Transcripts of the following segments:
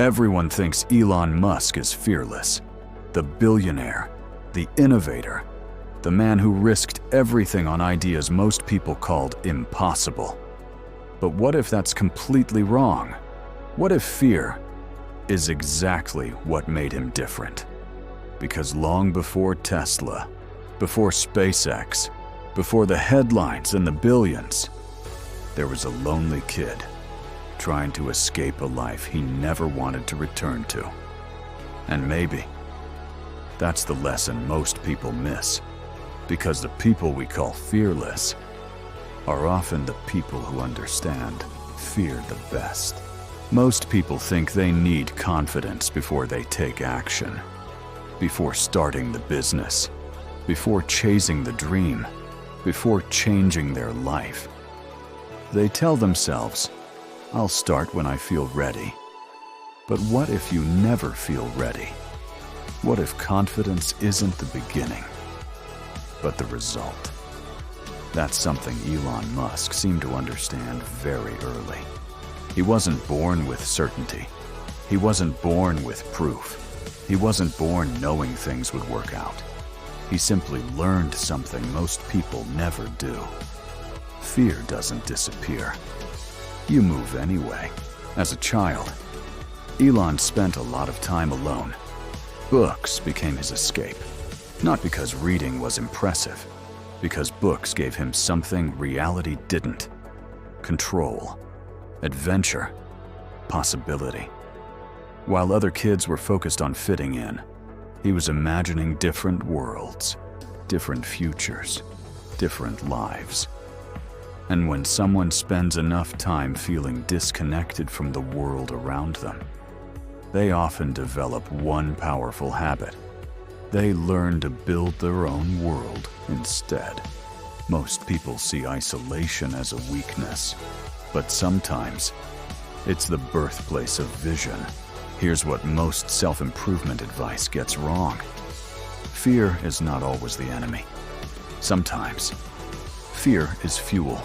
Everyone thinks Elon Musk is fearless, the billionaire, the innovator, the man who risked everything on ideas most people called impossible. But what if that's completely wrong? What if fear is exactly what made him different? Because long before Tesla, before SpaceX, before the headlines and the billions, there was a lonely kid trying to escape a life he never wanted to return to. And maybe that's the lesson most people miss, because the people we call fearless are often the people who understand fear the best. Most people think they need confidence before they take action, before starting the business, before chasing the dream, before changing their life. They tell themselves, "I'll start when I feel ready." But what if you never feel ready? What if confidence isn't the beginning, but the result? That's something Elon Musk seemed to understand very early. He wasn't born with certainty. He wasn't born with proof. He wasn't born knowing things would work out. He simply learned something most people never do. Fear doesn't disappear. You move anyway. As a child, Elon spent a lot of time alone. Books became his escape. Not because reading was impressive, because books gave him something reality didn't: control, adventure, possibility. While other kids were focused on fitting in, he was imagining different worlds, different futures, different lives. And when someone spends enough time feeling disconnected from the world around them, they often develop one powerful habit. They learn to build their own world instead. Most people see isolation as a weakness, but sometimes it's the birthplace of vision. Here's what most self-improvement advice gets wrong. Fear is not always the enemy. Sometimes, fear is fuel.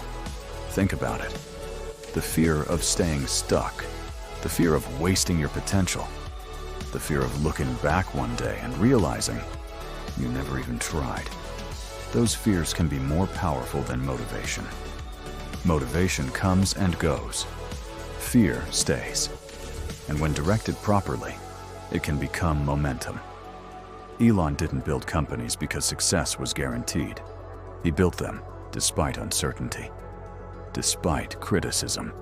Think about it. The fear of staying stuck, the fear of wasting your potential, the fear of looking back one day and realizing you never even tried. Those fears can be more powerful than motivation. Motivation comes and goes. Fear stays. And when directed properly, it can become momentum. Elon didn't build companies because success was guaranteed. He built them despite uncertainty, despite criticism,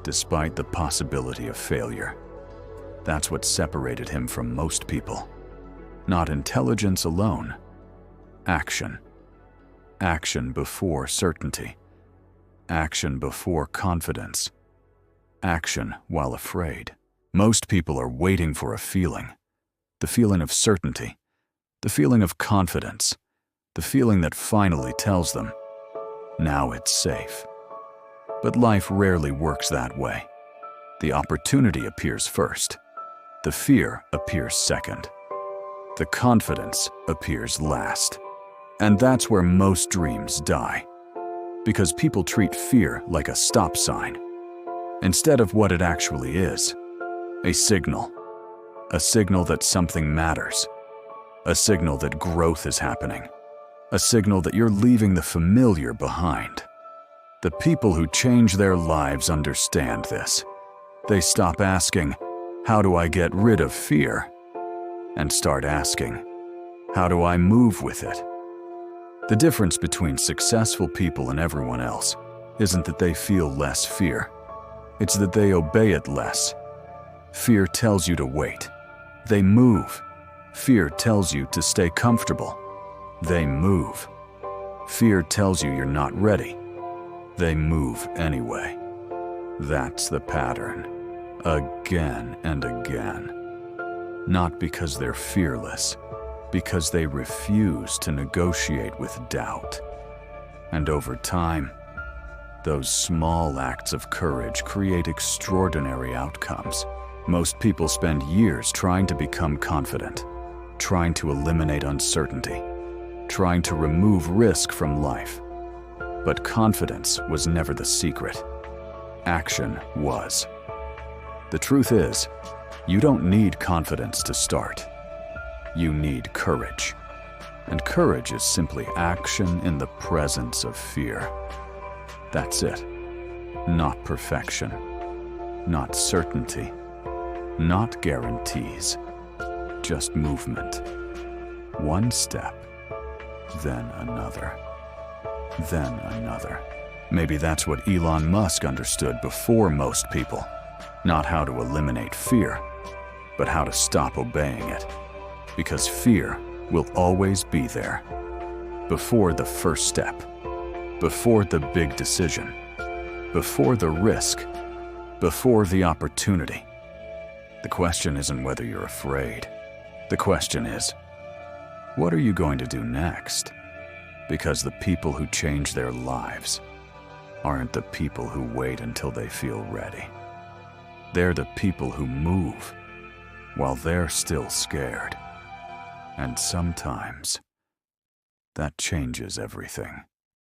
despite the possibility of failure. That's what separated him from most people. Not intelligence alone. Action. Action before certainty. Action before confidence. Action while afraid. Most people are waiting for a feeling. The feeling of certainty. The feeling of confidence. The feeling that finally tells them, now it's safe. But life rarely works that way. The opportunity appears first. The fear appears second. The confidence appears last. And that's where most dreams die. Because people treat fear like a stop sign, instead of what it actually is: a signal. A signal that something matters. A signal that growth is happening. A signal that you're leaving the familiar behind. The people who change their lives understand this. They stop asking, "How do I get rid of fear?" and start asking, "How do I move with it?" The difference between successful people and everyone else isn't that they feel less fear. It's that they obey it less. Fear tells you to wait. They move. Fear tells you to stay comfortable. They move. Fear tells you you're not ready. They move anyway. That's the pattern. Again and again. Not because they're fearless, because they refuse to negotiate with doubt. And over time, those small acts of courage create extraordinary outcomes. Most people spend years trying to become confident, trying to eliminate uncertainty, trying to remove risk from life. But confidence was never the secret. Action was. The truth is, You don't need confidence to start. You need courage. And courage is simply action in the presence of fear. That's it. Not perfection. Not certainty. Not guarantees. Just movement. One step, then another, then another. Maybe that's what Elon Musk understood before most people. Not how to eliminate fear, but how to stop obeying it. Because fear will always be there. Before the first step, before the big decision, before the risk, before the opportunity. The question isn't whether you're afraid. The question is, what are you going to do next? Because the people who change their lives aren't the people who wait until they feel ready. They're the people who move while they're still scared. And sometimes that changes everything.